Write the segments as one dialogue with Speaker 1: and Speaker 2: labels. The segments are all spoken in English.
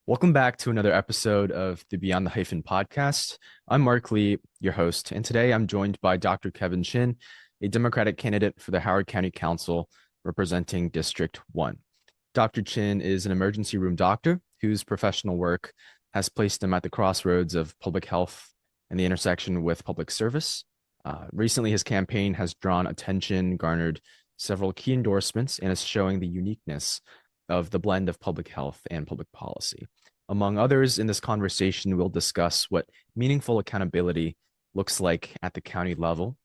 Speaker 1: Welcome back to another episode of the Beyond the Hyphen podcast. I'm Mark Lee, your host, and today I'm joined by Dr. Kevin Chin, a Democratic candidate for the Howard County Council representing District 1. Dr. Chin is an emergency room doctor whose professional work has placed him at the crossroads of public health and the intersection with public service. Recently, his campaign has drawn attention, garnered several key endorsements, and is showing the uniqueness of the blend of public health and public policy. Among others, in this conversation, we'll discuss what meaningful accountability looks like at the county level,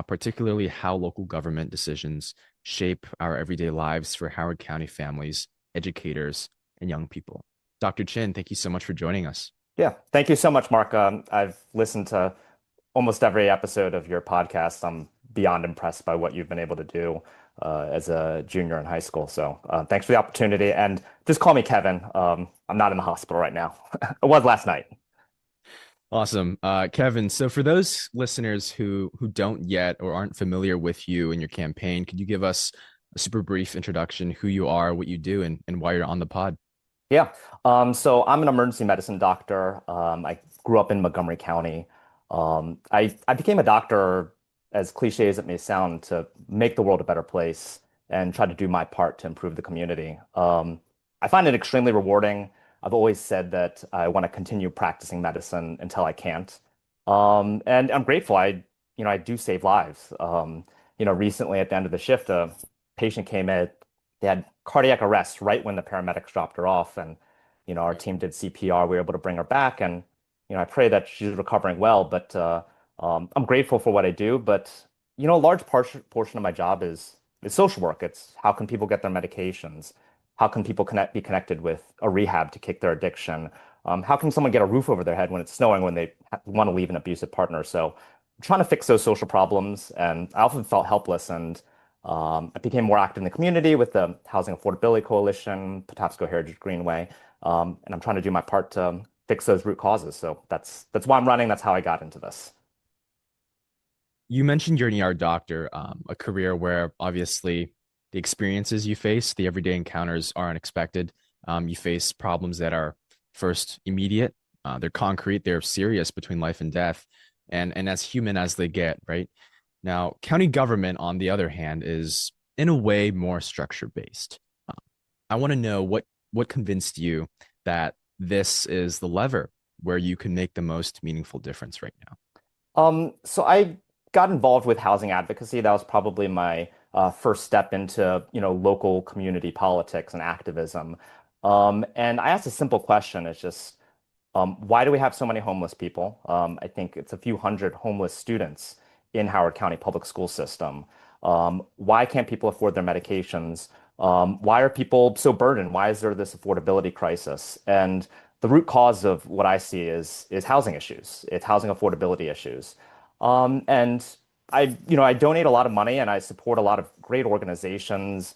Speaker 1: particularly how local government decisions shape our everyday lives for Howard County families, educators, and young people. Dr. Chin, thank you so much for joining us.
Speaker 2: Yeah, thank you so much, Mark. I've listened to almost every episode of your podcast. I'm beyond impressed by what you've been able to do as a junior in high school. So thanks for the opportunity. And just call me Kevin. I'm not in the hospital right now. I was last night.
Speaker 1: Awesome. Kevin, so for those listeners who don't yet or aren't familiar with you and your campaign, could you give us a super brief introduction, who you are, what you do, and why you're on the pod?
Speaker 2: Yeah. So I'm an emergency medicine doctor. I grew up in Montgomery County. I became a doctor, as cliche as it may sound, to make the world a better place and try to do my part to improve the community. I find it extremely rewarding. I've always said that I want to continue practicing medicine until I can't. And I'm grateful. I do save lives. Recently at the end of the shift, a patient came in, they had cardiac arrest right when the paramedics dropped her off. And, our team did CPR. We were able to bring her back. And, I pray that she's recovering well, but I'm grateful for what I do. But, a large portion of my job is social work. It's how can people get their medications? How can people be connected with a rehab to kick their addiction? How can someone get a roof over their head when it's snowing when they want to leave an abusive partner? So I'm trying to fix those social problems. And I often felt helpless. And I became more active in the community with the Housing Affordability Coalition, Patapsco Heritage Greenway. And I'm trying to do my part to fix those root causes. So that's why I'm running. That's how I got into this.
Speaker 1: You mentioned you're an ER doctor, a career where obviously the experiences you face, the everyday encounters are unexpected. You face problems that are first immediate, they're concrete, they're serious between life and death, and as human as they get, right? Now, county government, on the other hand, is in a way more structure based. I want to know what convinced you that this is the lever where you can make the most meaningful difference right now.
Speaker 2: So I got involved with housing advocacy. That was probably my first step into, local community politics and activism. And I asked a simple question. It's just, why do we have so many homeless people? I think it's a few hundred homeless students in Howard County public school system. Why can't people afford their medications? Why are people so burdened? Why is there this affordability crisis? And the root cause of what I see is housing issues. It's housing affordability issues. And I donate a lot of money and I support a lot of great organizations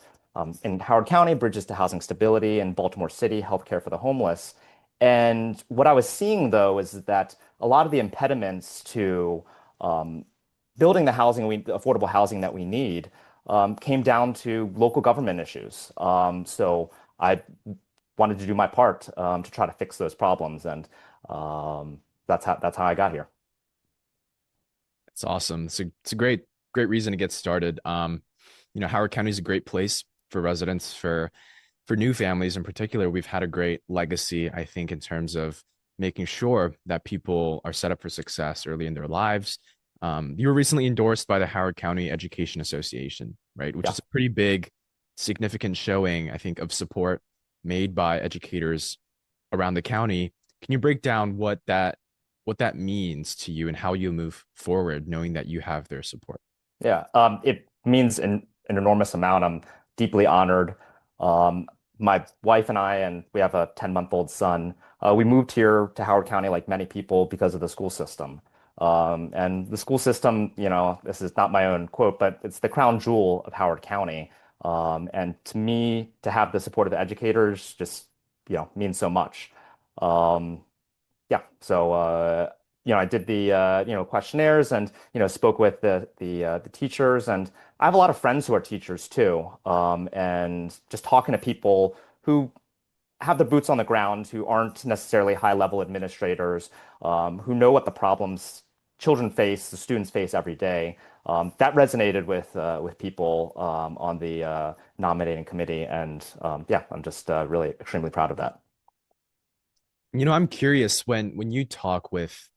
Speaker 2: in Howard County, Bridges to Housing Stability, and Baltimore City, Healthcare for the Homeless. And what I was seeing though is that a lot of the impediments to building the affordable housing that we need came down to local government issues. So I wanted to do my part to try to fix those problems, and that's how I got here.
Speaker 1: It's awesome. It's a great reason to get started. Howard County is a great place for residents, for new families in particular. We've had a great legacy, I think, in terms of making sure that people are set up for success early in their lives. You were recently endorsed by the Howard County Education Association, right? Which
Speaker 2: Yeah.
Speaker 1: is a pretty big, significant showing, I think, of support made by educators around the county. Can you break down what that means to you and how you move forward, knowing that you have their support?
Speaker 2: Yeah, it means an enormous amount. I'm deeply honored. My wife and I, and we have a 10-month-old son, we moved here to Howard County like many people because of the school system. And the school system, this is not my own quote, but it's the crown jewel of Howard County. And to me, to have the support of the educators just, means so much. Um, yeah, so I did the questionnaires and spoke with the teachers, and I have a lot of friends who are teachers too. And just talking to people who have the boots on the ground, who aren't necessarily high-level administrators, who know what the problems children face, the students face every day. That resonated with people on the nominating committee, and yeah, I'm just really extremely proud of that.
Speaker 1: I'm curious when you talk with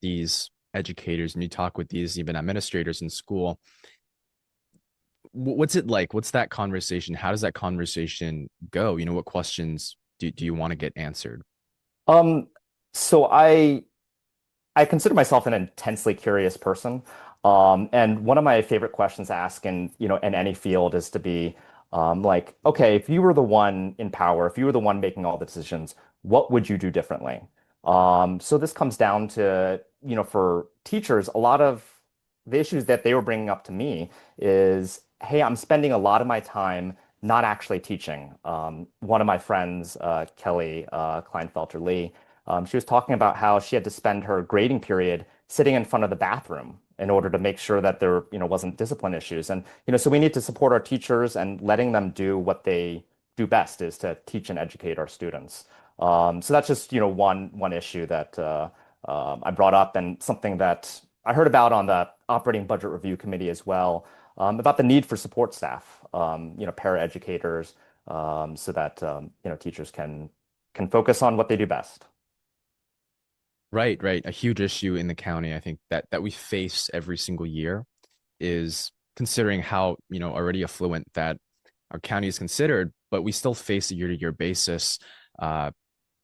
Speaker 1: these educators and you talk with these even administrators in school, what's it like? What's that conversation? How does that conversation go? What questions do you want to get answered?
Speaker 2: Um, so I consider myself an intensely curious person. And one of my favorite questions to ask in any field is to be like, okay, if you were the one in power, if you were the one making all the decisions, what would you do differently? So this comes down to, for teachers, a lot of the issues that they were bringing up to me is, hey, I'm spending a lot of my time not actually teaching. One of my friends, Kelly Kleinfelter Lee, she was talking about how she had to spend her grading period sitting in front of the bathroom in order to make sure that there, wasn't discipline issues. And, so we need to support our teachers and letting them do what they do best is to teach and educate our students. So that's just, one issue that I brought up and something that I heard about on the operating budget review committee as well, about the need for support staff, para educators, so that, teachers can focus on what they do best.
Speaker 1: Right, right. A huge issue in the county, I think that we face every single year is considering how, already affluent that our county is considered, but we still face a year-to-year basis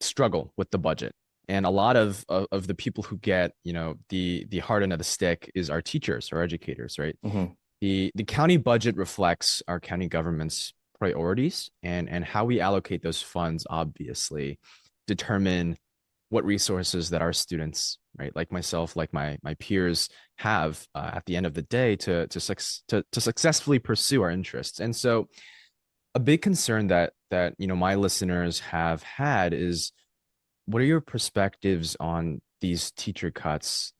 Speaker 1: struggle with the budget. And a lot of the people who get, the hard end of the stick is our teachers or educators, right?
Speaker 2: Hmm.
Speaker 1: The county budget reflects our county government's priorities and how we allocate those funds obviously determine what resources that our students, right, like myself, like my peers, have at the end of the day to successfully pursue our interests. And so, a big concern that my listeners have had is, what are your perspectives on these teacher cuts?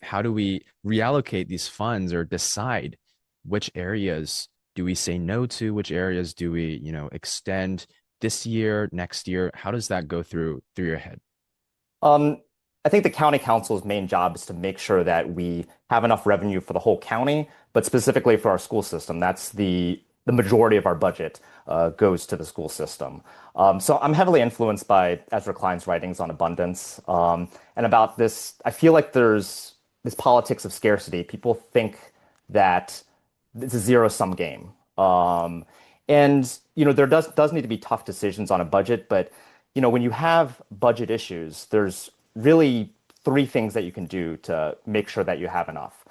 Speaker 1: How do we reallocate these funds or decide which areas do we say no to, which areas do we extend this year, next year? How does that go through your head?
Speaker 2: Um, I think the county council's main job is to make sure that we have enough revenue for the whole county, but specifically for our school system. That's the majority of our budget goes to the school system. So I'm heavily influenced by Ezra Klein's writings on abundance, and about this. I feel like there's this politics of scarcity. People think that it's a zero-sum game. And there does need to be tough decisions on a budget, but when you have budget issues, there's really three things that you can do to make sure that you have enough.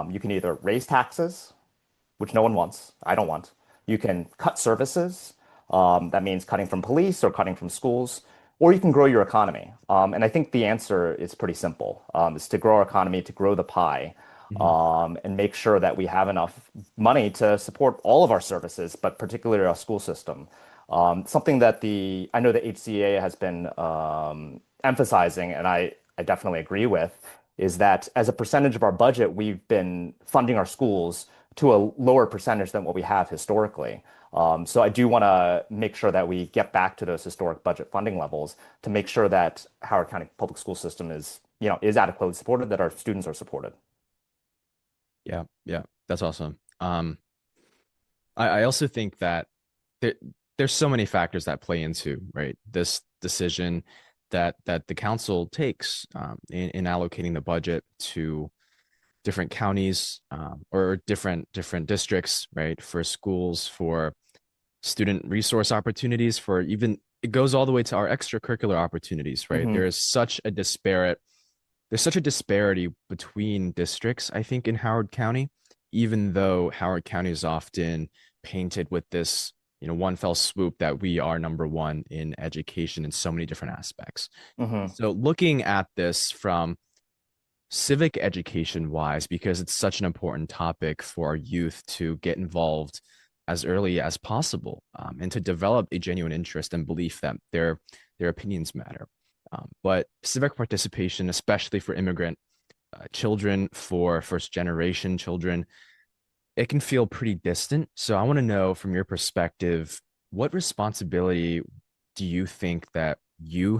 Speaker 2: You can either raise taxes, which no one wants. I don't want. You can cut services. That means cutting from police or cutting from schools, or you can grow your economy. And I think the answer is pretty simple. Is to grow our economy, to grow the pie,
Speaker 1: Mhm.
Speaker 2: and make sure that we have enough money to support all of our services, but particularly our school system. Something that I know the HCA has been emphasizing, and I definitely agree with, is that as a percentage of our budget, we've been funding our schools to a lower percentage than what we have historically. So I do want to make sure that we get back to those historic budget funding levels to make sure that Howard County public school system is adequately supported, that our students are supported.
Speaker 1: Yeah, yeah, that's awesome. I also think that there, there's so many factors that play into, right, this decision that the council takes in allocating the budget to different counties or different districts, right, for schools, for student resource opportunities, for even it goes all the way to our extracurricular opportunities, right?
Speaker 2: Hmm.
Speaker 1: There's such a disparity between districts, I think, in Howard County, even though Howard County is often painted with this, one fell swoop that we are number one in education in so many different aspects.
Speaker 2: Hmm.
Speaker 1: So looking at this from civic education wise, because it's such an important topic for our youth to get involved as early as possible, and to develop a genuine interest and belief that their opinions matter. But civic participation, especially for immigrant children, for first generation children, it can feel pretty distant. So I want to know from your perspective, what responsibility do you think that do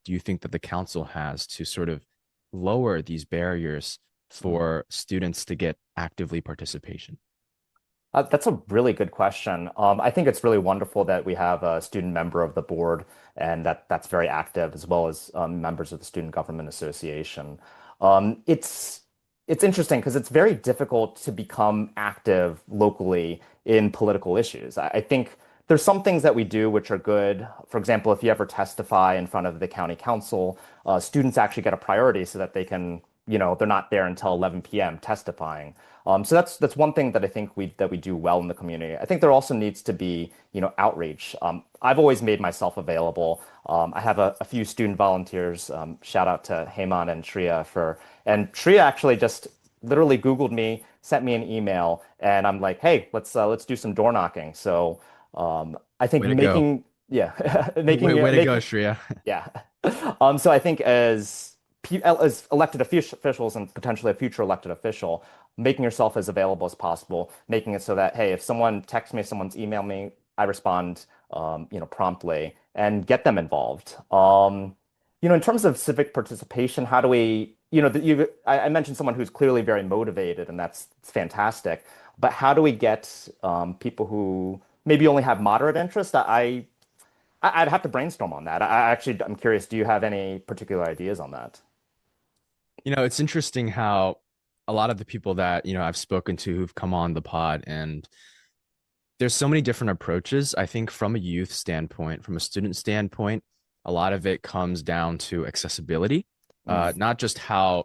Speaker 1: you think that the council has to sort of lower these barriers
Speaker 2: Mhm.
Speaker 1: for students to get actively participation?
Speaker 2: That's a really good question. I think it's really wonderful that we have a student member of the board and that's very active, as well as members of the Student Government Association. It's interesting because it's very difficult to become active locally in political issues. I think there's some things that we do which are good. For example, if you ever testify in front of the county council, students actually get a priority so that they can, they're not there until 11 p.m. testifying. So that's one thing that I think we do well in the community. I think there also needs to be, outreach. I've always made myself available. I have a few student volunteers. Shout out to Heyman and Shreya and Shreya actually just literally Googled me, sent me an email, and I'm like, hey, let's do some door knocking. So I think
Speaker 1: Way to go.
Speaker 2: yeah,
Speaker 1: Way to go,
Speaker 2: making
Speaker 1: Shreya.
Speaker 2: yeah. So I think as elected officials and potentially a future elected official, making yourself as available as possible, making it so that, hey, if someone texts me, someone's emailed me, I respond, promptly and get them involved. In terms of civic participation, how do we, I mentioned someone who's clearly very motivated, and that's fantastic. But how do we get people who maybe only have moderate interest? I'd have to brainstorm on that. I'm curious, do you have any particular ideas on that?
Speaker 1: It's interesting how a lot of the people that, I've spoken to who've come on the pod, and there's so many different approaches. I think from a youth standpoint, from a student standpoint, a lot of it comes down to accessibility.
Speaker 2: Mm,
Speaker 1: Not just how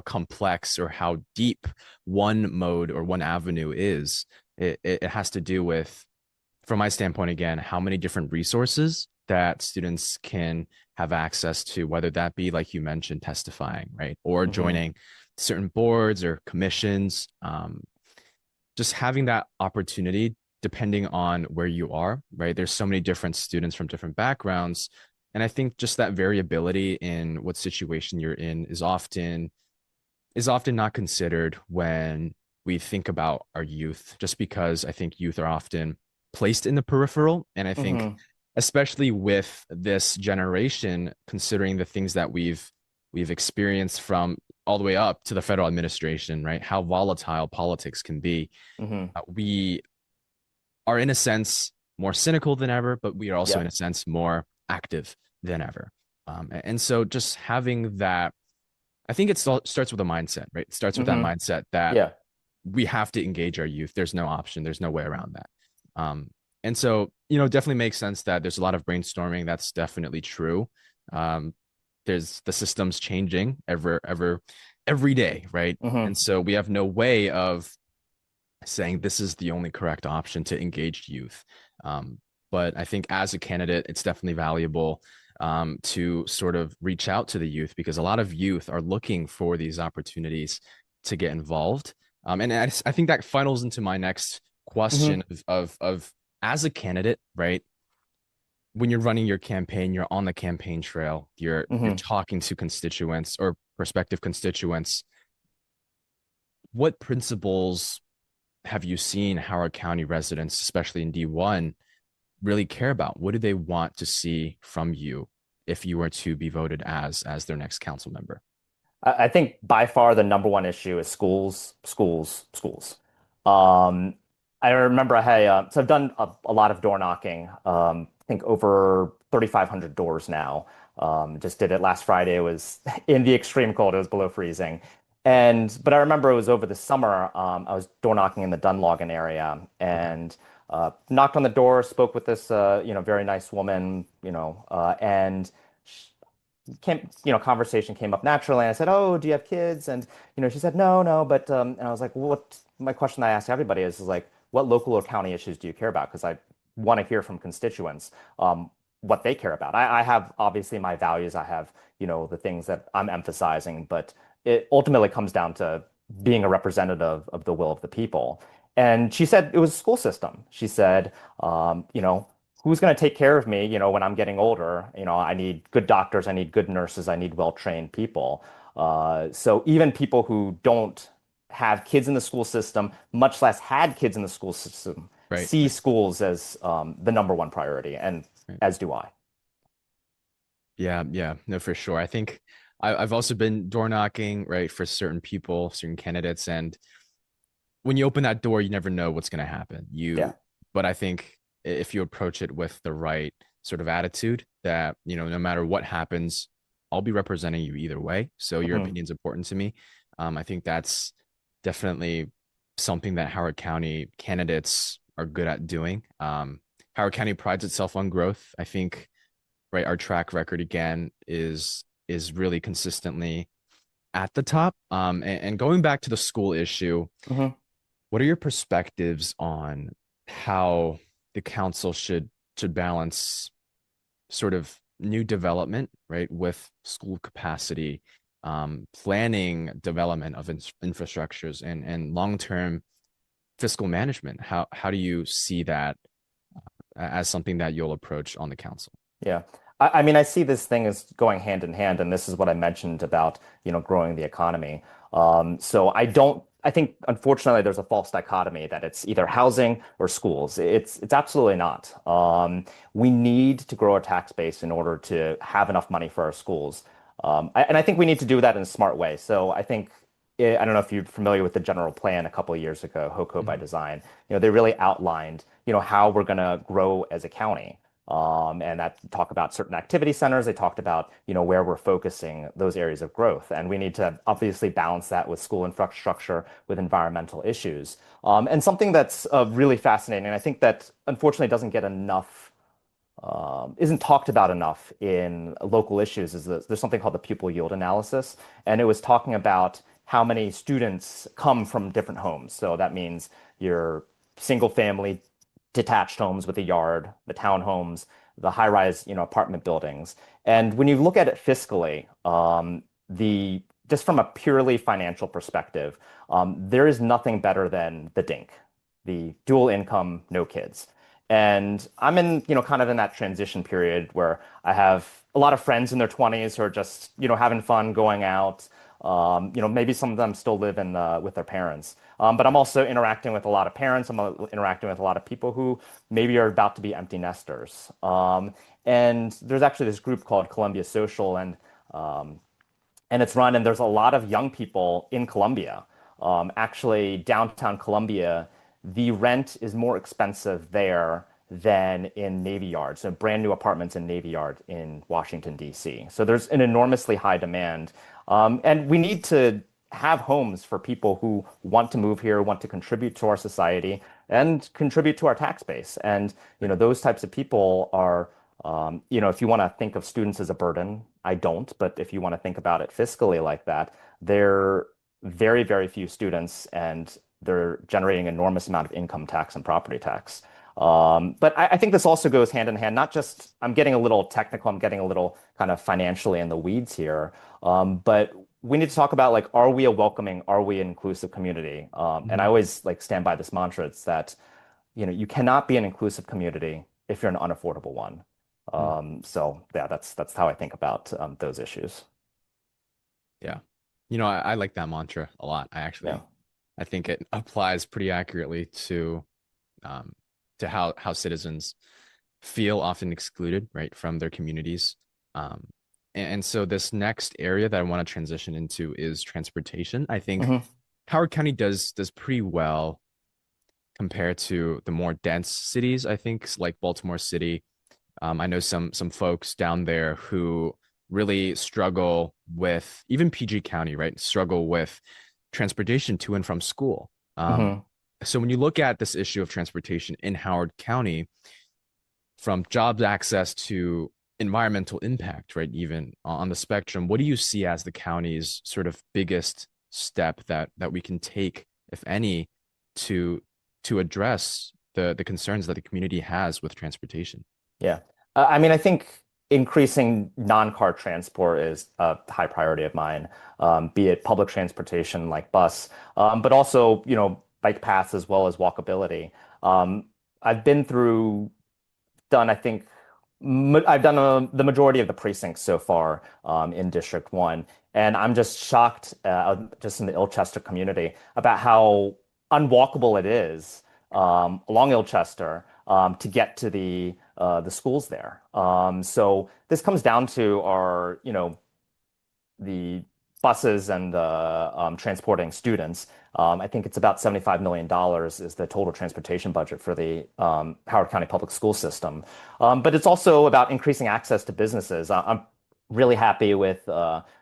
Speaker 1: complex or how deep one mode or one avenue is. It has to do with, from my standpoint, again, how many different resources that students can have access to, whether that be, like you mentioned, testifying, right? Or
Speaker 2: hmm
Speaker 1: joining certain boards or commissions. Just having that opportunity, depending on where you are, right? There's so many different students from different backgrounds. And I think just that variability in what situation you're in is often not considered when we think about our youth, just because I think youth are often placed in the peripheral. And I think,
Speaker 2: hmm
Speaker 1: especially with this generation, considering the things that we've experienced from all the way up to the federal administration, right? How volatile politics can be.
Speaker 2: hmm
Speaker 1: We are, in a sense, more cynical than ever, but we are also,
Speaker 2: Yeah.
Speaker 1: in a sense, more active than ever. And so just having that, I think it starts with a mindset, right? It starts with that
Speaker 2: hmm
Speaker 1: mindset that
Speaker 2: Yeah.
Speaker 1: we have to engage our youth. There's no option. There's no way around that. And so, definitely makes sense that there's a lot of brainstorming. That's definitely true. Um, there's the system's changing every day, right?
Speaker 2: hmm
Speaker 1: And so we have no way of saying this is the only correct option to engage youth. Um, but I think as a candidate, it's definitely valuable to sort of reach out to the youth, because a lot of youth are looking for these opportunities to get involved. And I think that funnels into my next
Speaker 2: hmm
Speaker 1: question of as a candidate, right? When you're running your campaign, you're on the campaign trail, you're
Speaker 2: hmm
Speaker 1: talking to constituents or prospective constituents. What principles have you seen Howard County residents, especially in D1, really care about? What do they want to see from you if you were to be voted as their next council member?
Speaker 2: I think by far the number one issue is schools, schools, schools. Um, I remember so I've done a lot of door knocking. I think over 3,500 doors now. Just did it last Friday. It was in the extreme cold. It was below freezing. But I remember it was over the summer. I was door knocking in the Dunlogan area
Speaker 1: Okay.
Speaker 2: and knocked on the door, spoke with this, very nice woman, and conversation came up naturally. And I said, "Oh, do you have kids?" And she said, "No, no." But and I was like, well, "What?" My question I ask everybody is like, "What local or county issues do you care about?" Because I want to hear from constituents what they care about. I have obviously my values. I have the things that I'm emphasizing, but it ultimately comes down to being a representative of the will of the people. And she said it was a school system. She said, who's going to take care of me, when I'm getting older? I need good doctors, I need good nurses, I need well-trained people. So even people who don't have kids in the school system, much less had kids in the school system,
Speaker 1: Right.
Speaker 2: see schools as the number one priority, and
Speaker 1: Right.
Speaker 2: as do I.
Speaker 1: Yeah, no, for sure. I think I've also been door knocking, right, for certain people, certain candidates, and when you open that door, you never know what's going to happen.
Speaker 2: Yeah.
Speaker 1: But I think if you approach it with the right sort of attitude, that no matter what happens, I'll be representing you either way. So your
Speaker 2: Mhm.
Speaker 1: opinion's important to me. I think that's definitely something that Howard County candidates are good at doing. Howard County prides itself on growth. I think, right, our track record again is really consistently at the top. And going back to the school issue,
Speaker 2: Mhm.
Speaker 1: what are your perspectives on how the council should balance sort of new development, right, with school capacity, planning development of infrastructures and long-term fiscal management? How do you see that as something that you'll approach on the council?
Speaker 2: Yeah. I mean, I see this thing as going hand in hand, and this is what I mentioned about, growing the economy. So I think unfortunately there's a false dichotomy that it's either housing or schools. It's absolutely not. We need to grow our tax base in order to have enough money for our schools. And I think we need to do that in a smart way. So I think I don't know if you're familiar with the general plan a couple of years ago, HOCO by
Speaker 1: Mhm.
Speaker 2: design. They really outlined, how we're going to grow as a county. And that talk about certain activity centers. They talked about, where we're focusing those areas of growth. And we need to obviously balance that with school infrastructure, with environmental issues. And something that's really fascinating, and I think that unfortunately doesn't get enough, isn't talked about enough in local issues, is that there's something called the pupil yield analysis. And it was talking about how many students come from different homes. So that means your single family detached homes with a yard, the townhomes, the high-rise, apartment buildings. And when you look at it fiscally, the just from a purely financial perspective, there is nothing better than the DINK, the dual income, no kids. And I'm in, kind of in that transition period where I have a lot of friends in their 20s who are just, having fun, going out. Maybe some of them still live in with their parents. But I'm also interacting with a lot of parents. I'm interacting with a lot of people who maybe are about to be empty nesters. And there's actually this group called Columbia Social, and it's run, and there's a lot of young people in Columbia. Actually, downtown Columbia, the rent is more expensive there than in Navy Yard. So brand new apartments in Navy Yard in Washington, D.C. So there's an enormously high demand. And we need to have homes for people who want to move here, want to contribute to our society, and contribute to our tax base. And, those types of people are if you want to think of students as a burden, I don't, but if you want to think about it fiscally like that, they're very, very few students and they're generating enormous amount of income tax and property tax. But I think this also goes hand in hand, not just, I'm getting a little technical, I'm getting a little kind of financially in the weeds here. But we need to talk about like, are we a welcoming, are we an inclusive community? And I
Speaker 1: Mhm.
Speaker 2: always like stand by this mantra. It's that, you cannot be an inclusive community if you're an unaffordable one.
Speaker 1: Mhm.
Speaker 2: So yeah, that's how I think about those issues.
Speaker 1: Yeah. I like that mantra a lot.
Speaker 2: Yeah.
Speaker 1: I think it applies pretty accurately um, to how citizens feel often excluded, right, from their communities. Um, and so this next area that I want to transition into is transportation. I think
Speaker 2: Hmm.
Speaker 1: Howard County does pretty well compared to the more dense cities. I think like Baltimore City. I know some folks down there who really struggle with even PG County, right? Struggle with transportation to and from school.
Speaker 2: Hmm.
Speaker 1: So when you look at this issue of transportation in Howard County, from jobs access to environmental impact, right? Even on the spectrum, what do you see as the county's sort of biggest step that we can take, if any, to address the concerns that the community has with transportation?
Speaker 2: Yeah. I mean, I think increasing non-car transport is a high priority of mine, be it public transportation like bus, but also, bike paths as well as walkability. Um, I've been through done, I think, I've done the majority of the precincts so far in District 1. And I'm just shocked, just in the Ilchester community, about how unwalkable it is along Ilchester to get to the the schools there. So this comes down to our, the buses and the transporting students. I think it's about $75 million is the total transportation budget for the Howard County public school system. But it's also about increasing access to businesses. I'm really happy with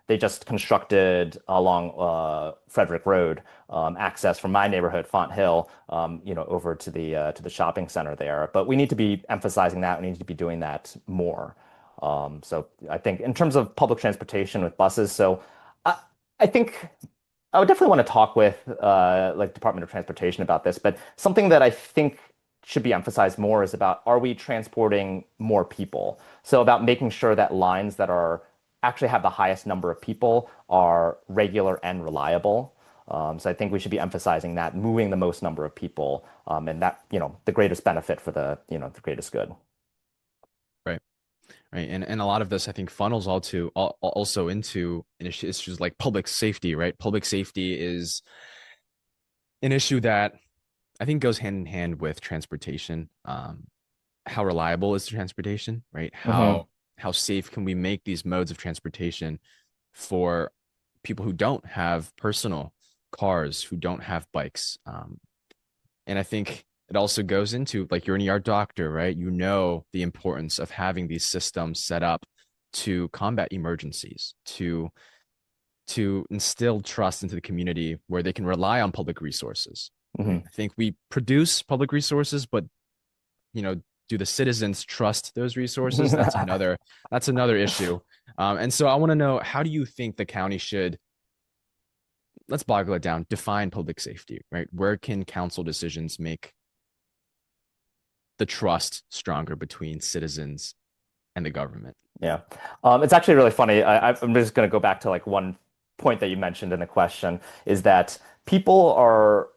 Speaker 2: they just constructed along Frederick Road access from my neighborhood, Font Hill, over to the shopping center there. But we need to be emphasizing that. We need to be doing that more. So I think in terms of public transportation with buses, so I, I think I would definitely want to talk with like Department of Transportation about this, but something that I think should be emphasized more is about are we transporting more people? So about making sure that lines that are actually have the highest number of people are regular and reliable. So I think we should be emphasizing that, moving the most number of people, and that, the greatest benefit for the greatest good.
Speaker 1: Right. Right. And a lot of this, I think, funnels also into issues like public safety, right? Public safety is an issue that I think goes hand in hand with transportation. How reliable is the transportation, right?
Speaker 2: Hmm.
Speaker 1: How safe can we make these modes of transportation for people who don't have personal cars, who don't have bikes? And I think it also goes into like you're an ER doctor, right? You know the importance of having these systems set up to combat emergencies, to instill trust into the community where they can rely on public resources. Right?
Speaker 2: Hmm.
Speaker 1: I think we produce public resources, but you know, do the citizens trust those resources? That's another issue. And so I want to know, how do you think the county should, let's boggle it down, define public safety, right? Where can council decisions make the trust stronger between citizens and the government?
Speaker 2: Yeah. It's actually really funny. I'm just going to go back to like one point that you mentioned in the question is that people are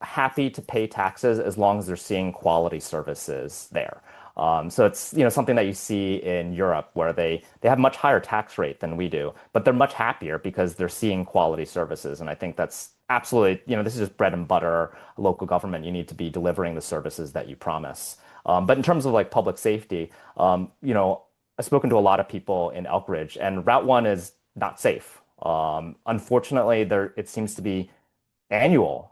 Speaker 2: happy to pay taxes as long as they're seeing quality services there. So it's something that you see in Europe where they have much higher tax rate than we do, but they're much happier because they're seeing quality services. And I think that's absolutely, this is just bread and butter local government. You need to be delivering the services that you promise. But in terms of like public safety, I've spoken to a lot of people in Elk Ridge, and Route 1 is not safe. Unfortunately, there it seems to be annual,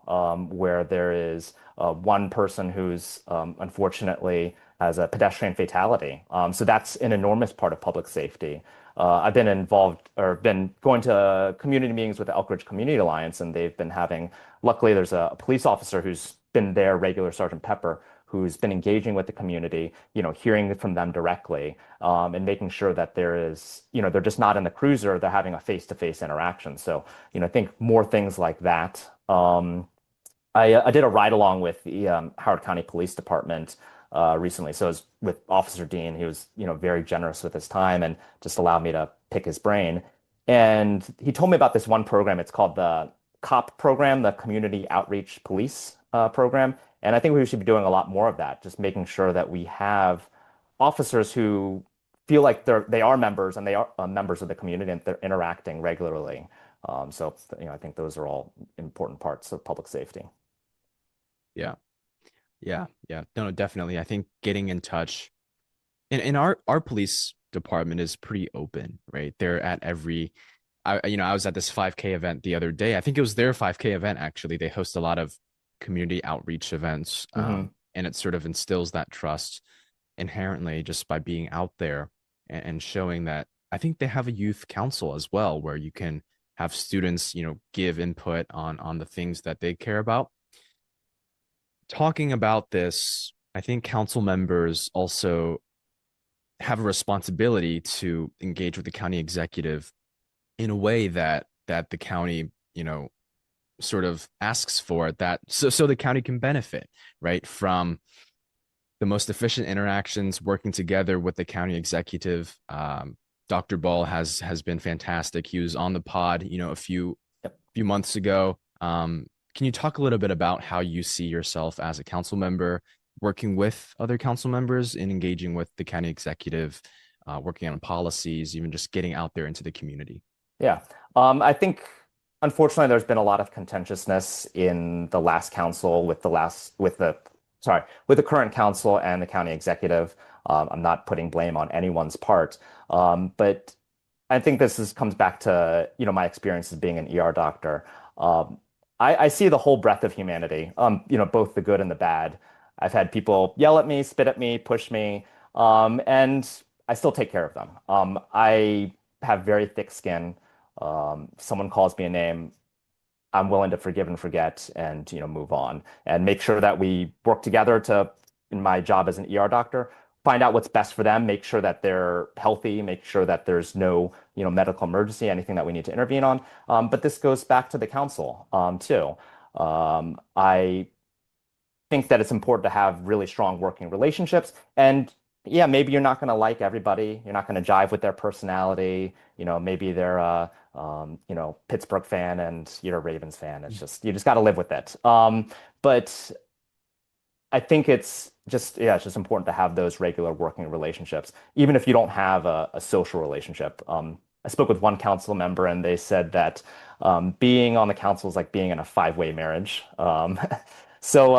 Speaker 2: where there is one person who's unfortunately has a pedestrian fatality. So that's an enormous part of public safety. I've been involved or been going to community meetings with the Elk Ridge Community Alliance, and they've been having, luckily, there's a police officer who's been there, regular Sergeant Pepper, who's been engaging with the community, hearing from them directly, and making sure that there is, they're just not in the cruiser, they're having a face-to-face interaction. So, I think more things like that. I did a ride along with the Howard County Police Department recently. So it was with Officer Dean. He was, very generous with his time and just allowed me to pick his brain. And he told me about this one program. It's called the COP program, the Community Outreach Police program. And I think we should be doing a lot more of that, just making sure that we have officers who feel like they are members and they are members of the community and they're interacting regularly. So, I think those are all important parts of public safety.
Speaker 1: Yeah. Yeah. Yeah. No, definitely. I think getting in touch and our police department is pretty open, right? They're at every I was at this 5K event the other day. I think it was their 5K event actually. They host a lot of community outreach events.
Speaker 2: Hmm.
Speaker 1: And it sort of instills that trust inherently just by being out there and showing that. I think they have a youth council as well where you can have students, give input on the things that they care about. Talking about this, I think council members also have a responsibility to engage with the county executive in a way that the county, sort of asks for that so the county can benefit, right, from the most efficient interactions working together with the county executive. Dr. Ball has been fantastic. He was on the pod, a
Speaker 2: Yep.
Speaker 1: few months ago. Can you talk a little bit about how you see yourself as a council member, working with other council members and engaging with the county executive, working on policies, even just getting out there into the community?
Speaker 2: Yeah. I think unfortunately there's been a lot of contentiousness in the last council with the sorry, with the current council and the county executive. I'm not putting blame on anyone's part, but I think comes back to, my experience as being an ER doctor. Um, I see the whole breadth of humanity, both the good and the bad. I've had people yell at me, spit at me, push me, and I still take care of them. I have very thick skin. Someone calls me a name, I'm willing to forgive and forget and move on and make sure that we work together to, in my job as an ER doctor, find out what's best for them, make sure that they're healthy, make sure that there's no medical emergency, anything that we need to intervene on. But this goes back to the council too. I think that it's important to have really strong working relationships. And yeah, maybe you're not going to like everybody. You're not going to jive with their personality. Maybe they're a Pittsburgh fan and you're a Ravens fan. It's just you just got to live with it. But I think it's just important to have those regular working relationships, even if you don't have a social relationship. I spoke with one council member and they said that being on the council is like being in a five-way marriage. So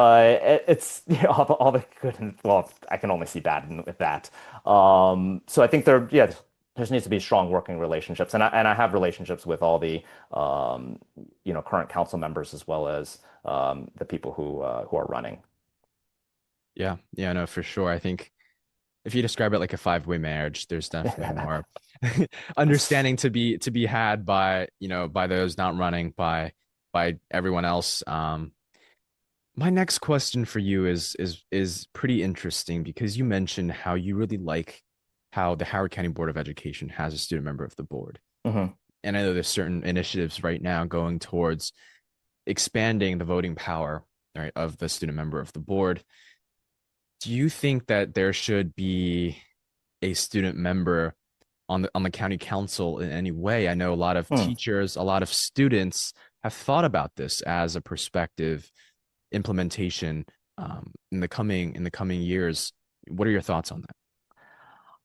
Speaker 2: it's all the good and well, I can only see bad with that. So I think there just needs to be strong working relationships, and I have relationships with all the current council members as well as the people who are running.
Speaker 1: Yeah, yeah, no, for sure. I think if you describe it like a five-way marriage, there's definitely more understanding to be had by, by those not running, by everyone else. My next question for you is pretty interesting because you mentioned how you really like how the Howard County Board of Education has a student member of the board.
Speaker 2: Mhm.
Speaker 1: And I know there's certain initiatives right now going towards expanding the voting power, right, of the student member of the board. Do you think that there should be a student member on the county council in any way? I know a lot of
Speaker 2: Hmm.
Speaker 1: teachers, a lot of students have thought about this as a perspective implementation in the coming years. What are your thoughts on that?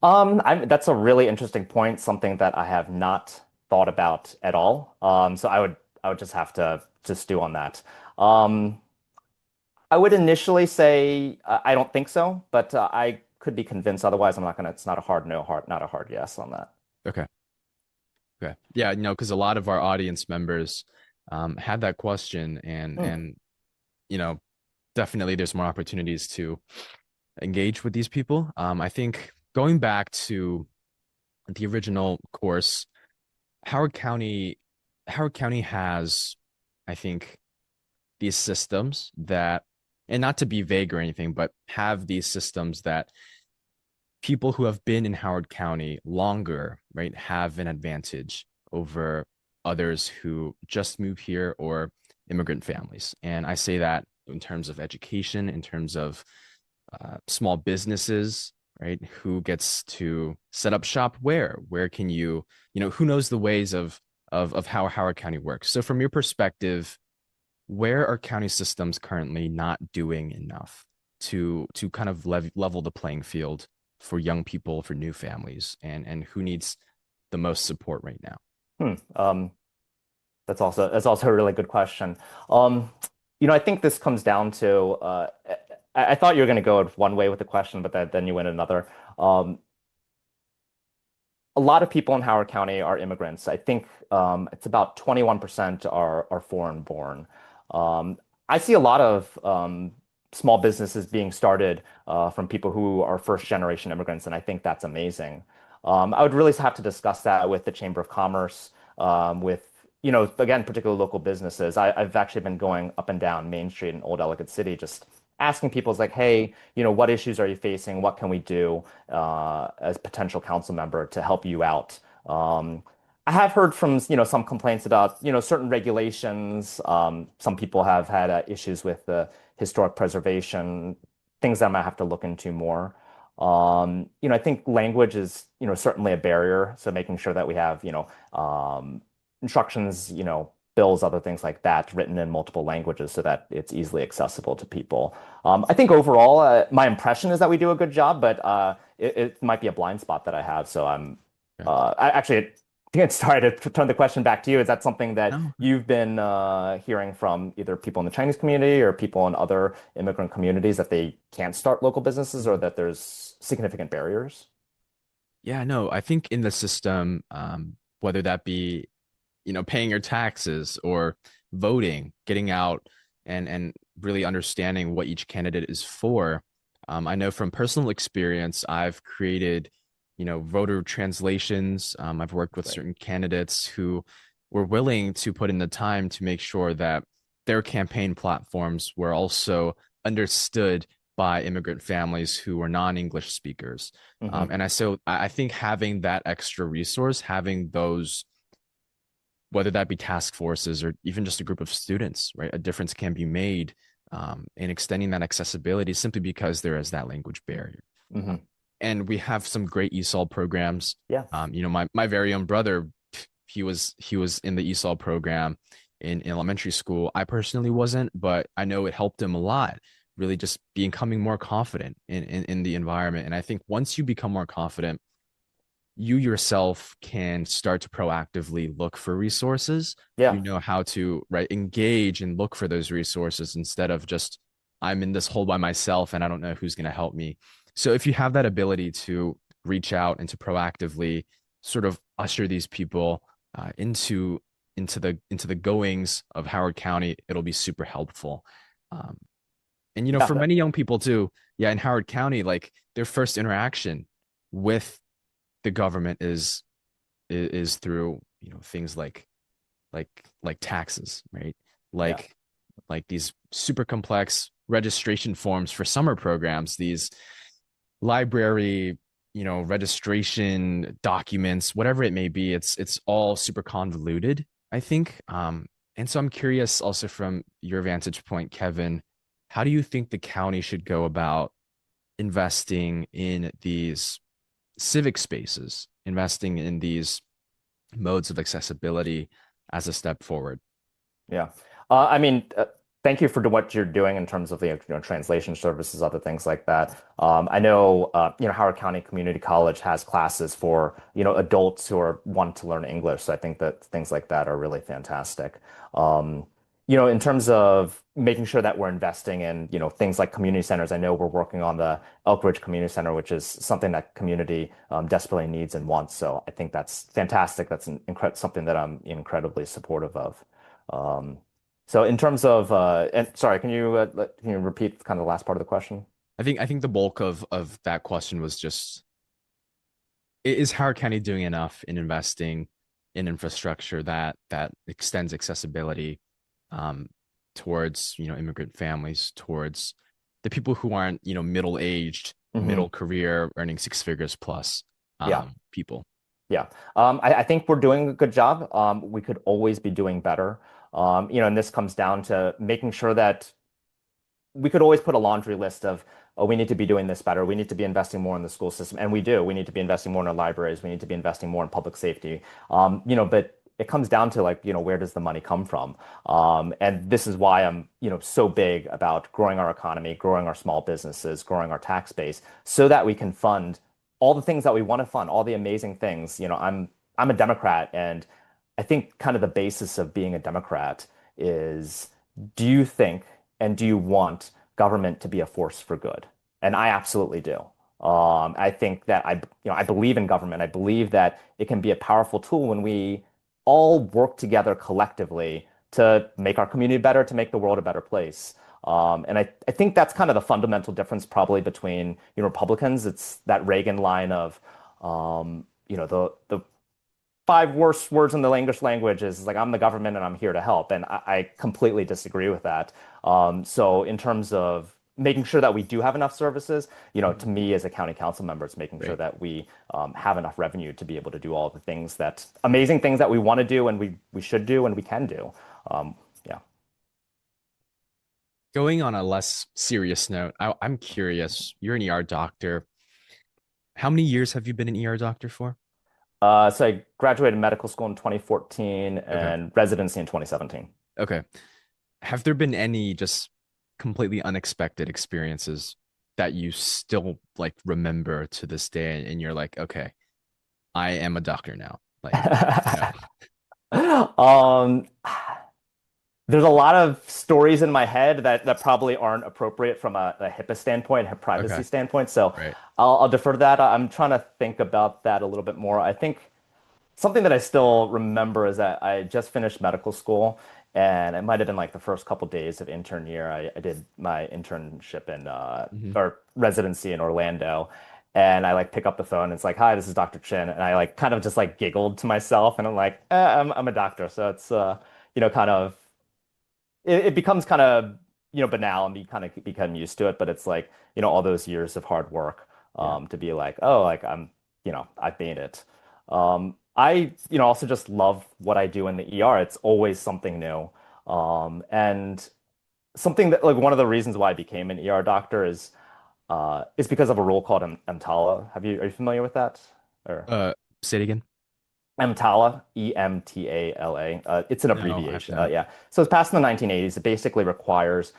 Speaker 2: That's a really interesting point, something that I have not thought about at all. So I would just have to stew on that. Um, I would initially say I don't think so, but I could be convinced otherwise. I'm not gonna. It's not a hard no, not a hard yes on that.
Speaker 1: Okay. Okay. Yeah, because a lot of our audience members had that question
Speaker 2: Hmm.
Speaker 1: and you know, definitely there's more opportunities to engage with these people. I think going back to the original course, Howard County, Howard County has, I think, these systems that, and not to be vague or anything, but have these systems that people who have been in Howard County longer, right, have an advantage over others who just move here or immigrant families. And I say that in terms of education, in terms of small businesses, right? Who gets to set up shop where? Where can who knows the ways of how Howard County works? So from your perspective, where are county systems currently not doing enough to kind of level the playing field for young people, for new families, and who needs the most support right now?
Speaker 2: Hmm. That's also a really good question. Um, I think this comes down to I thought you were going to go one way with the question, but then you went another. Um, a lot of people in Howard County are immigrants. I think it's about 21% are foreign born. Um, I see a lot of small businesses being started from people who are first generation immigrants, and I think that's amazing. I would really have to discuss that with the Chamber of Commerce, with again, particularly local businesses. I've actually been going up and down Main Street in Old Ellicott City, just asking people, it's like, hey, what issues are you facing? What can we do as potential council member to help you out? I have heard from some complaints about certain regulations. Some people have had issues with the historic preservation, things that I might have to look into more. I think language is certainly a barrier. So making sure that we have instructions, bills, other things like that written in multiple languages so that it's easily accessible to people. I think overall, my impression is that we do a good job, but it might be a blind spot that I have. So
Speaker 1: Yeah.
Speaker 2: I actually, think it's sorry to turn the question back to you. Is that something that
Speaker 1: No.
Speaker 2: you've been hearing from either people in the Chinese community or people in other immigrant communities that they can't start local businesses or that there's significant barriers?
Speaker 1: Yeah, no, I think in the system, whether that be, paying your taxes or voting, getting out and really understanding what each candidate is for. I know from personal experience, I've created, voter translations. I've worked with
Speaker 2: Right.
Speaker 1: certain candidates who were willing to put in the time to make sure that their campaign platforms were also understood by immigrant families who were non-English speakers.
Speaker 2: Hmm.
Speaker 1: And I think having that extra resource, having those, whether that be task forces or even just a group of students, right? A difference can be made in extending that accessibility simply because there is that language barrier. Uh,
Speaker 2: Hmm.
Speaker 1: and we have some great ESOL programs.
Speaker 2: Yeah.
Speaker 1: My very own brother, he was in the ESOL program in elementary school. I personally wasn't, but I know it helped him a lot. Really, just becoming more confident in the environment. And I think once you become more confident, you yourself can start to proactively look for resources. You
Speaker 2: Yeah.
Speaker 1: know how to, right, engage and look for those resources instead of just, I'm in this hole by myself and I don't know who's going to help me. So if you have that ability to reach out and to proactively sort of usher these people into the goings of Howard County, it'll be super helpful. Um, and
Speaker 2: Yeah.
Speaker 1: for many young people too, yeah, in Howard County, like their first interaction with the government is through things like like taxes, right?
Speaker 2: Yeah.
Speaker 1: Like these super complex registration forms for summer programs, these library registration documents, whatever it may be. It's all super convoluted, I think. And so I'm curious also from your vantage point, Kevin, how do you think the county should go about investing in these civic spaces, investing in these modes of accessibility as a step forward?
Speaker 2: Yeah. I mean, thank you for what you're doing in terms of the translation services, other things like that. I know Howard County Community College has classes for adults who are want to learn English. So I think that things like that are really fantastic. Um, in terms of making sure that we're investing in things like community centers, I know we're working on the Elk Ridge Community Center, which is something that community desperately needs and wants. So I think that's fantastic. That's something that I'm incredibly supportive of. Um, so in terms of and sorry, can you repeat kind of the last part of the question?
Speaker 1: I think the bulk of that question was just, is Howard County doing enough in investing in infrastructure that extends accessibility um, towards immigrant families, towards the people who aren't middle aged,
Speaker 2: Hmm.
Speaker 1: middle career, earning six figures plus
Speaker 2: Yeah,
Speaker 1: people.
Speaker 2: yeah. I think we're doing a good job. We could always be doing better. And this comes down to making sure that we could always put a laundry list of, oh, we need to be doing this better. We need to be investing more in the school system. And we do. We need to be investing more in our libraries. We need to be investing more in public safety. But it comes down to like, where does the money come from? And this is why I'm, so big about growing our economy, growing our small businesses, growing our tax base so that we can fund all the things that we want to fund, all the amazing things. I'm a Democrat, and I think kind of the basis of being a Democrat is, do you think and do you want government to be a force for good? And I absolutely do. I think that I believe in government. I believe that it can be a powerful tool when we all work together collectively to make our community better, to make the world a better place. And I think that's kind of the fundamental difference probably between Republicans. It's that Reagan line of the five worst words in the English language is like, I'm the government and I'm here to help. And I completely disagree with that. So in terms of making sure that we do have enough services, to me as a county council member, it's making sure
Speaker 1: Right.
Speaker 2: that we have enough revenue to be able to do all the things that amazing things that we want to do and we should do and we can do. Yeah.
Speaker 1: Going on a less serious note, I'm curious. You're an ER doctor. How many years have you been an ER doctor for?
Speaker 2: So I graduated medical school in 2014
Speaker 1: Okay.
Speaker 2: and residency in 2017.
Speaker 1: Okay. Have there been any just completely unexpected experiences that you still like remember to this day and you're like, okay, I am a doctor now? Like, yeah.
Speaker 2: Um, there's a lot of stories in my head that probably aren't appropriate from a HIPAA standpoint, a privacy
Speaker 1: Okay.
Speaker 2: standpoint. So
Speaker 1: Right.
Speaker 2: I'll defer to that. I'm trying to think about that a little bit more. I think something that I still remember is that I just finished medical school, and it might have been like the first couple days of intern year. I did my internship in
Speaker 1: Hmm.
Speaker 2: or residency in Orlando, and I like pick up the phone. And it's like, "Hi, this is Dr. Chin," and I like kind of just like giggled to myself, and I'm like, I'm a doctor," so it's kind of it becomes kind of banal, and you kind of become used to it. But it's like all those years of hard work
Speaker 1: Yeah.
Speaker 2: to be like, oh, like I've made it. I also just love what I do in the ER. It's always something new, and something that like one of the reasons why I became an ER doctor is because of a role called EMTALA. Are you familiar with that? Or
Speaker 1: Uh, Say it again.
Speaker 2: EMTALA, EMTALA. It's an
Speaker 1: No, I have
Speaker 2: abbreviation.
Speaker 1: not.
Speaker 2: Yeah. So it's passed in the 1980s. It basically requires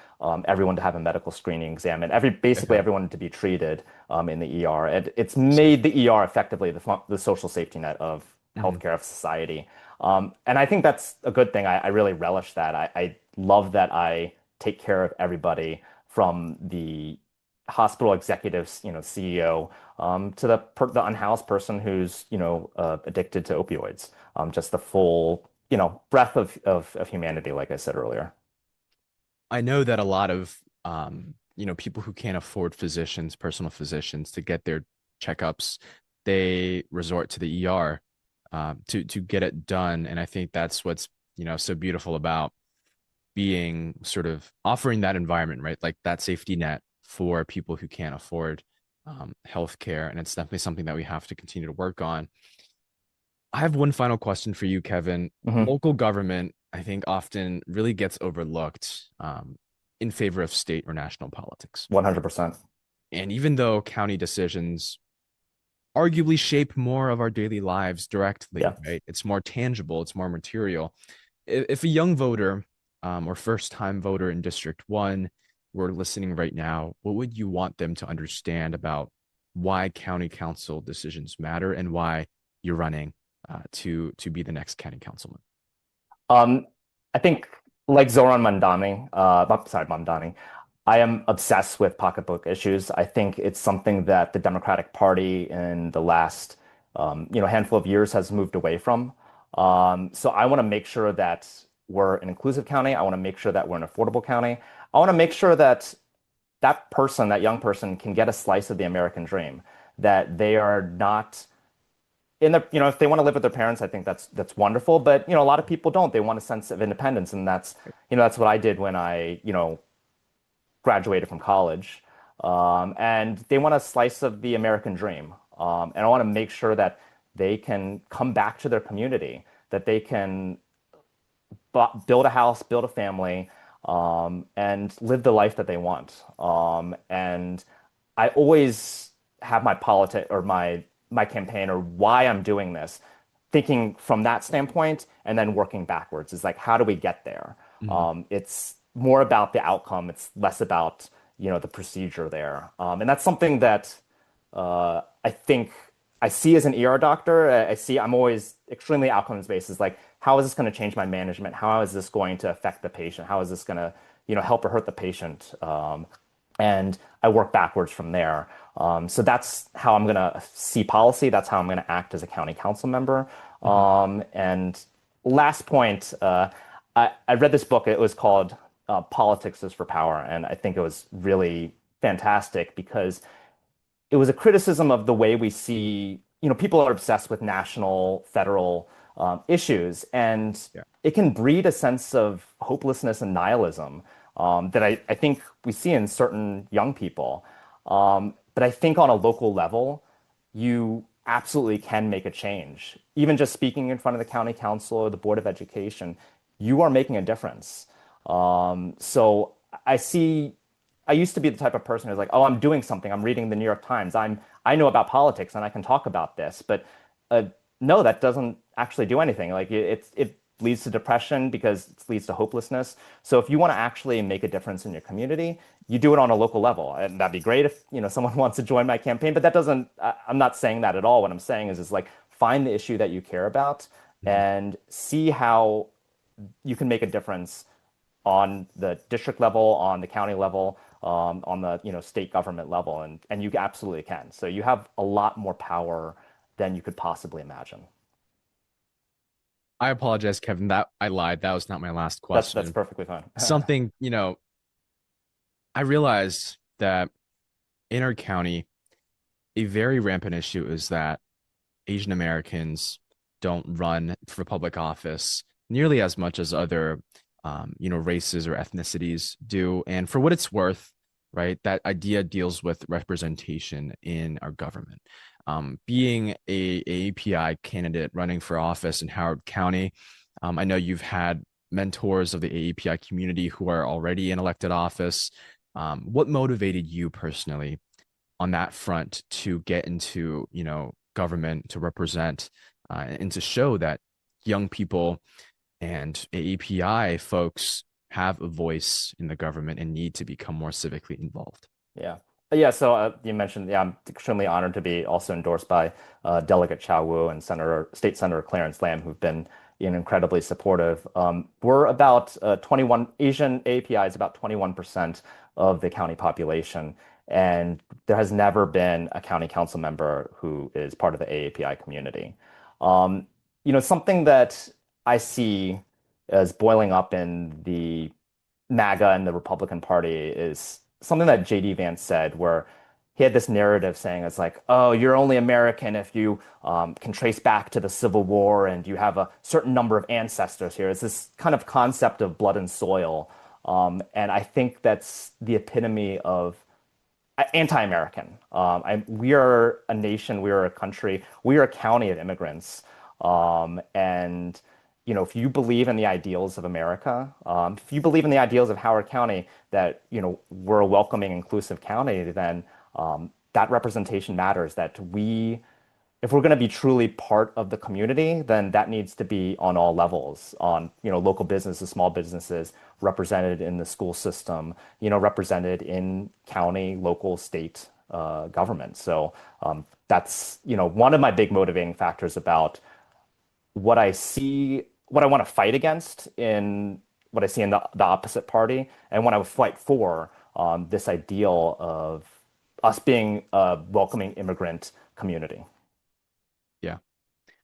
Speaker 2: everyone to have a medical screening exam and basically
Speaker 1: Okay.
Speaker 2: everyone to be treated in the ER. It's
Speaker 1: See.
Speaker 2: made the ER effectively the social safety net of
Speaker 1: Hmm.
Speaker 2: healthcare of society. And I think that's a good thing. I really relish that. I love that I take care of everybody from the hospital executives, CEO, to the unhoused person who's, addicted to opioids. Just the full, breadth of humanity, like I said earlier.
Speaker 1: I know that a lot of people who can't afford physicians, personal physicians, to get their checkups, they resort to the ER to get it done. And I think that's what's so beautiful about being sort of offering that environment, right? Like that safety net for people who can't afford healthcare. And it's definitely something that we have to continue to work on. I have one final question for you, Kevin.
Speaker 2: Hmm.
Speaker 1: Local government, I think, often really gets overlooked in favor of state or national politics.
Speaker 2: 100%.
Speaker 1: And even though county decisions arguably shape more of our daily lives directly,
Speaker 2: Yeah.
Speaker 1: right? It's more tangible, it's more material. If a young voter or first time voter in District 1 were listening right now, what would you want them to understand about why county council decisions matter and why you're running to be the next county councilman?
Speaker 2: Um, I think like Zoran Mandani, sorry, Mamdani, I am obsessed with pocketbook issues. I think it's something that the Democratic Party in the last, handful of years has moved away from. So I want to make sure that we're an inclusive county. I want to make sure that we're an affordable county. I want to make sure that that person, that young person, can get a slice of the American dream, that they are not in the if they want to live with their parents, I think that's wonderful. But a lot of people don't. They want a sense of independence, and that's what I did when I graduated from college. And they want a slice of the American dream. And I want to make sure that they can come back to their community, that they can build a house, build a family, and live the life that they want. And I always have my politic or my campaign or why I'm doing this, thinking from that standpoint and then working backwards. Is like, how do we get there?
Speaker 1: Mhm.
Speaker 2: It's more about the outcome. It's less about the procedure there. And that's something that I think I see as an ER doctor. I'm always extremely outcomes based. Is like, how is this going to change my management? How is this going to affect the patient? How is this going to, help or hurt the patient? And I work backwards from there. So that's how I'm going to see policy. That's how I'm going to act as a county council member.
Speaker 1: Mhm.
Speaker 2: And last point, I read this book. It was called Politics is for Power. And I think it was really fantastic because it was a criticism of the way we see, people are obsessed with national, federal issues, and
Speaker 1: Yeah.
Speaker 2: it can breed a sense of hopelessness and nihilism that I think we see in certain young people. But I think on a local level, you absolutely can make a change. Even just speaking in front of the county council or the board of education, you are making a difference. So I see I used to be the type of person who's like, oh, I'm doing something. I'm reading the New York Times. I know about politics and I can talk about this. But uh, no, that doesn't actually do anything. Like it leads to depression because it leads to hopelessness. So if you want to actually make a difference in your community, you do it on a local level. And that'd be great if, someone wants to join my campaign, but that doesn't, I'm not saying that at all. What I'm saying is like find the issue that you care about
Speaker 1: Mhm.
Speaker 2: and see how you can make a difference on the district level, on the county level, on the state government level, and you absolutely can. So you have a lot more power than you could possibly imagine.
Speaker 1: I apologize, Kevin. That I lied. That was not my last
Speaker 2: That's
Speaker 1: question.
Speaker 2: perfectly fine.
Speaker 1: Something, I realized that in our county, a very rampant issue is that Asian Americans don't run for public office nearly as much as other, races or ethnicities do. And for what it's worth, right, that idea deals with representation in our government. Being a AAPI candidate running for office in Howard County, I know you've had mentors of the AAPI community who are already in elected office. What motivated you personally on that front to get into government to represent and to show that young people and AEPI folks have a voice in the government and need to become more civically involved?
Speaker 2: Yeah. Yeah, so you mentioned, yeah, I'm extremely honored to be also endorsed by Delegate Chow Wu and State Senator Clarence Lam, who've been incredibly supportive. We're about 21, Asian API is about 21% of the county population, and there has never been a county council member who is part of the AAPI community. Um, Something that I see as boiling up in the MAGA and the Republican Party is something that JD Vance said, where he had this narrative saying it's like, oh, you're only American if you can trace back to the Civil War and you have a certain number of ancestors here. It's this kind of concept of blood and soil. And I think that's the epitome of anti-American. We are a nation, we are a country, we are a county of immigrants. And if you believe in the ideals of America, if you believe in the ideals of Howard County, that we're a welcoming, inclusive county, then that representation matters. If we're going to be truly part of the community, then that needs to be on all levels, on local businesses, small businesses, represented in the school system, represented in county, local, state government. So that's one of my big motivating factors about what I see, what I want to fight against in what I see in the opposite party, and what I would fight for, this ideal of us being a welcoming immigrant community.
Speaker 1: Yeah.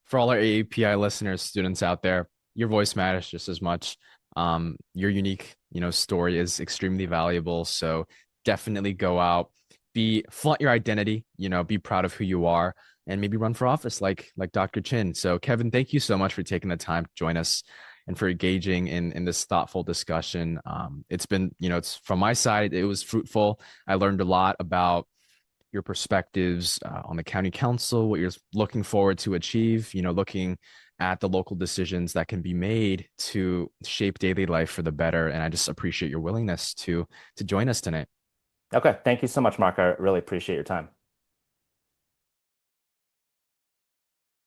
Speaker 1: For all our AAPI listeners, students out there, your voice matters just as much. Your unique, story is extremely valuable. So definitely go out, flaunt your identity, be proud of who you are, and maybe run for office like Dr. Chin. So Kevin, thank you so much for taking the time to join us and for engaging in this thoughtful discussion. It's been, it's from my side, it was fruitful. I learned a lot about your perspectives on the county council, what you're looking forward to achieve, looking at the local decisions that can be made to shape daily life for the better. And I just appreciate your willingness to join us tonight.
Speaker 2: Okay, thank you so much, Mark. I really appreciate your time.